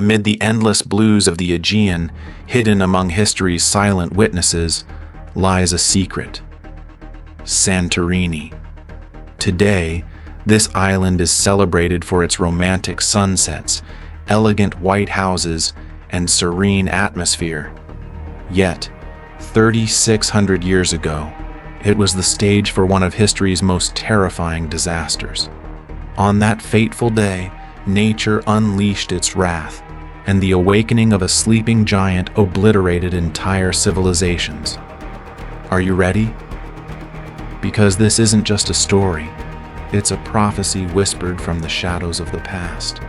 amid the endless blues of the Aegean, hidden among history's silent witnesses, lies a secret: Santorini. Today, this island is celebrated for its romantic sunsets, elegant white houses, and serene atmosphere. Yet, 3,600 years ago, it was the stage for one of history's most terrifying disasters. On that fateful day, nature unleashed its wrath, and the awakening of a sleeping giant obliterated entire civilizations. Are you ready? Because this isn't just a story, it's a prophecy whispered from the shadows of the past.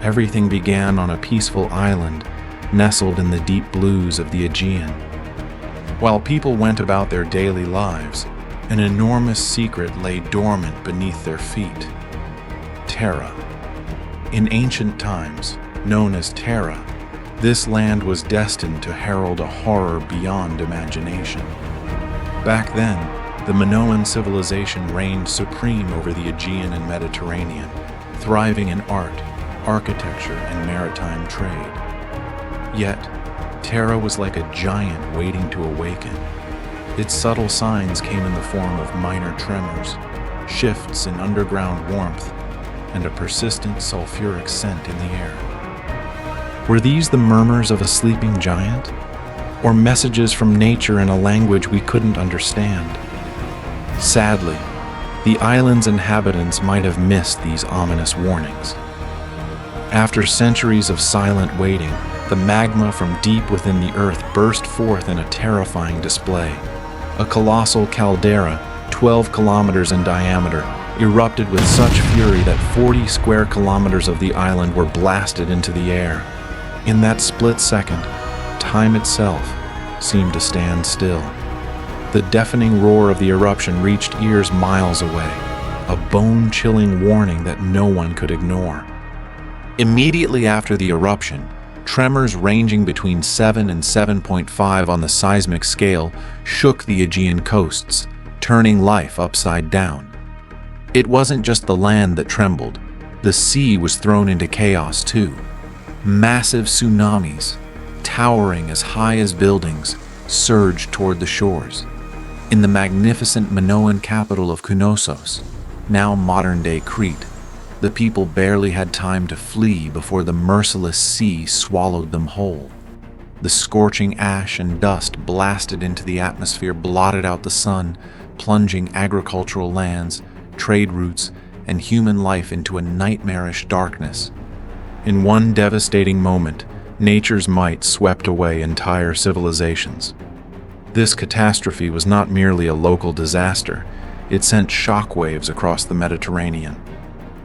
Everything began on a peaceful island, nestled in the deep blues of the Aegean. While people went about their daily lives, an enormous secret lay dormant beneath their feet: Tera. In ancient times, known as Tera, this land was destined to herald a horror beyond imagination. Back then, the Minoan civilization reigned supreme over the Aegean and Mediterranean, thriving in art, architecture, and maritime trade. Yet, Tera was like a giant waiting to awaken. Its subtle signs came in the form of minor tremors, shifts in underground warmth, and a persistent sulfuric scent in the air. Were these the murmurs of a sleeping giant, or messages from nature in a language we couldn't understand? Sadly, the island's inhabitants might have missed these ominous warnings. After centuries of silent waiting, the magma from deep within the earth burst forth in a terrifying display. A colossal caldera, 12 kilometers in diameter, erupted with such fury that 40 square kilometers of the island were blasted into the air. In that split second, time itself seemed to stand still. The deafening roar of the eruption reached ears miles away, a bone-chilling warning that no one could ignore. Immediately after the eruption, tremors ranging between 7 and 7.5 on the seismic scale shook the Aegean coasts, turning life upside down. It wasn't just the land that trembled, the sea was thrown into chaos too. Massive tsunamis, towering as high as buildings, surged toward the shores. In the magnificent Minoan capital of Knossos, now modern-day Crete, the people barely had time to flee before the merciless sea swallowed them whole. The scorching ash and dust blasted into the atmosphere blotted out the sun, plunging agricultural lands, trade routes, and human life into a nightmarish darkness. In one devastating moment, nature's might swept away entire civilizations. This catastrophe was not merely a local disaster, it sent shockwaves across the Mediterranean.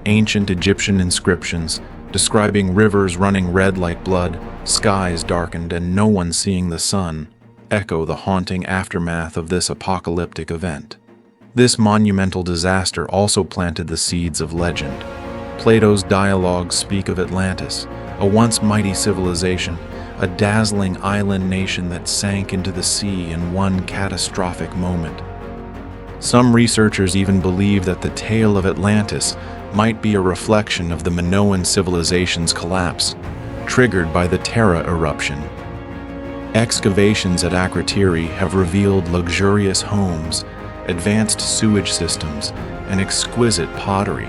Ancient Egyptian inscriptions, describing rivers running red like blood, skies darkened, and no one seeing the sun, echo the haunting aftermath of this apocalyptic event. This monumental disaster also planted the seeds of legend. Plato's dialogues speak of Atlantis, a once mighty civilization, a dazzling island nation that sank into the sea in one catastrophic moment. Some researchers even believe that the tale of Atlantis might be a reflection of the Minoan civilization's collapse, triggered by the Tera eruption. Excavations at Akrotiri have revealed luxurious homes, advanced sewage systems, and exquisite pottery,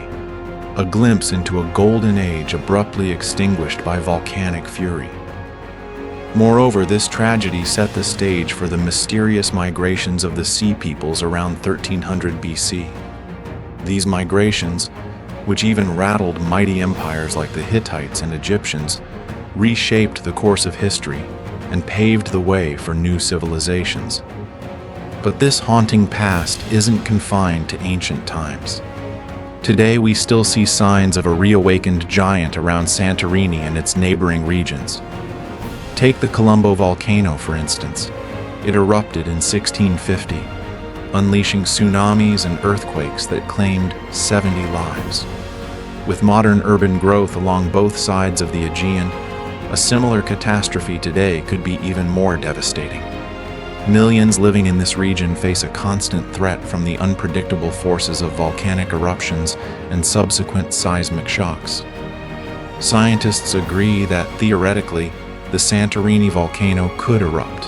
a glimpse into a golden age abruptly extinguished by volcanic fury. Moreover, this tragedy set the stage for the mysterious migrations of the Sea Peoples around 1300 BC. These migrations, which even rattled mighty empires like the Hittites and Egyptians, reshaped the course of history and paved the way for new civilizations. But this haunting past isn't confined to ancient times. Today we still see signs of a reawakened giant around Santorini and its neighboring regions. Take the Colombo volcano, for instance. It erupted in 1650, unleashing tsunamis and earthquakes that claimed 70 lives. With modern urban growth along both sides of the Aegean, a similar catastrophe today could be even more devastating. Millions living in this region face a constant threat from the unpredictable forces of volcanic eruptions and subsequent seismic shocks. Scientists agree that, theoretically, the Santorini volcano could erupt.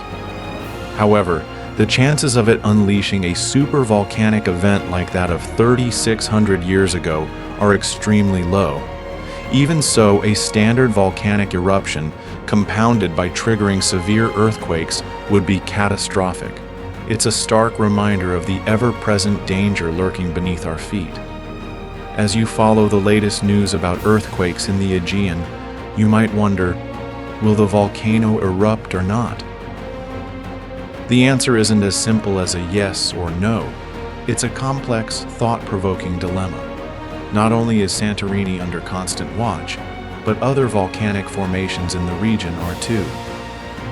However, the chances of it unleashing a supervolcanic event like that of 3,600 years ago are extremely low. Even so, a standard volcanic eruption, compounded by triggering severe earthquakes, would be catastrophic. It's a stark reminder of the ever-present danger lurking beneath our feet. As you follow the latest news about earthquakes in the Aegean, you might wonder, will the volcano erupt or not? The answer isn't as simple as a yes or no. It's a complex, thought-provoking dilemma. Not only is Santorini under constant watch, but other volcanic formations in the region are too.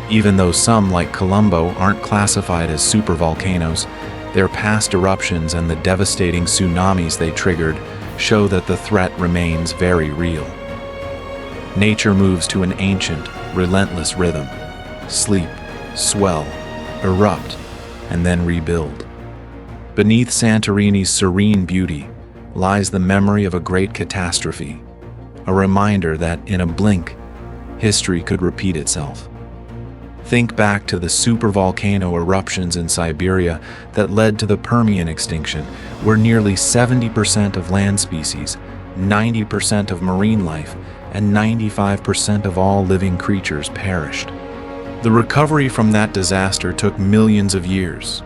Even though some, like Colombo, aren't classified as supervolcanoes, their past eruptions and the devastating tsunamis they triggered show that the threat remains very real. Nature moves to an ancient, relentless rhythm: sleep, swell, erupt, and then rebuild. Beneath Santorini's serene beauty lies the memory of a great catastrophe, a reminder that, in a blink, history could repeat itself. Think back to the supervolcano eruptions in Siberia that led to the Permian extinction, where nearly 70% of land species, 90% of marine life, and 95% of all living creatures perished. The recovery from that disaster took millions of years.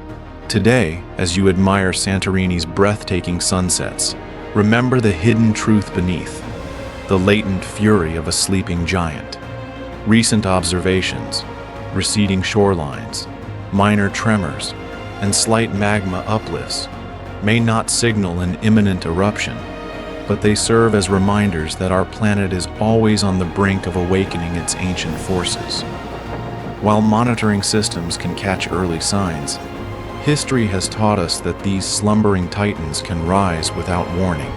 Today, as you admire Santorini's breathtaking sunsets, remember the hidden truth beneath, the latent fury of a sleeping giant. Recent observations, receding shorelines, minor tremors, and slight magma uplifts may not signal an imminent eruption, but they serve as reminders that our planet is always on the brink of awakening its ancient forces. While monitoring systems can catch early signs, history has taught us that these slumbering titans can rise without warning.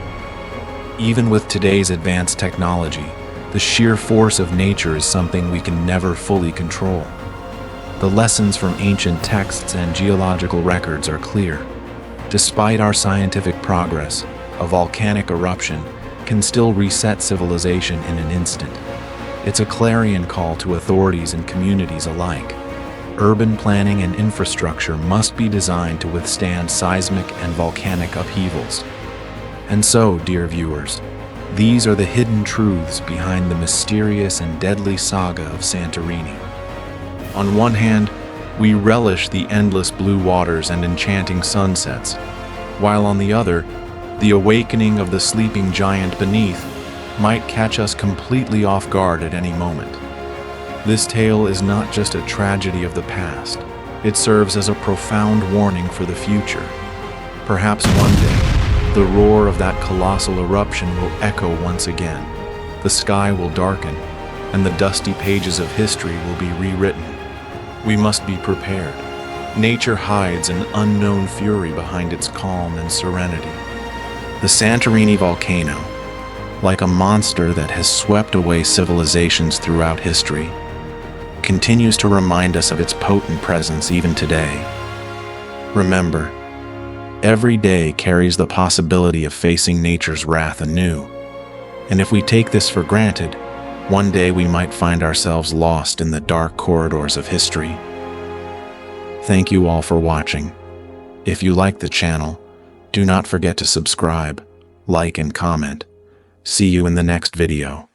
Even with today's advanced technology, the sheer force of nature is something we can never fully control. The lessons from ancient texts and geological records are clear. Despite our scientific progress, a volcanic eruption can still reset civilization in an instant. It's a clarion call to authorities and communities alike. Urban planning and infrastructure must be designed to withstand seismic and volcanic upheavals. And so, dear viewers, these are the hidden truths behind the mysterious and deadly saga of Santorini. On one hand, we relish the endless blue waters and enchanting sunsets, while on the other, the awakening of the sleeping giant beneath might catch us completely off guard at any moment. This tale is not just a tragedy of the past, it serves as a profound warning for the future. Perhaps one day, the roar of that colossal eruption will echo once again, the sky will darken, and the dusty pages of history will be rewritten. We must be prepared. Nature hides an unknown fury behind its calm and serenity. The Santorini volcano, like a monster that has swept away civilizations throughout history, continues to remind us of its potent presence even today. Remember, every day carries the possibility of facing nature's wrath anew. And if we take this for granted, one day we might find ourselves lost in the dark corridors of history. Thank you all for watching. If you like the channel, do not forget to subscribe, like, and comment. See you in the next video.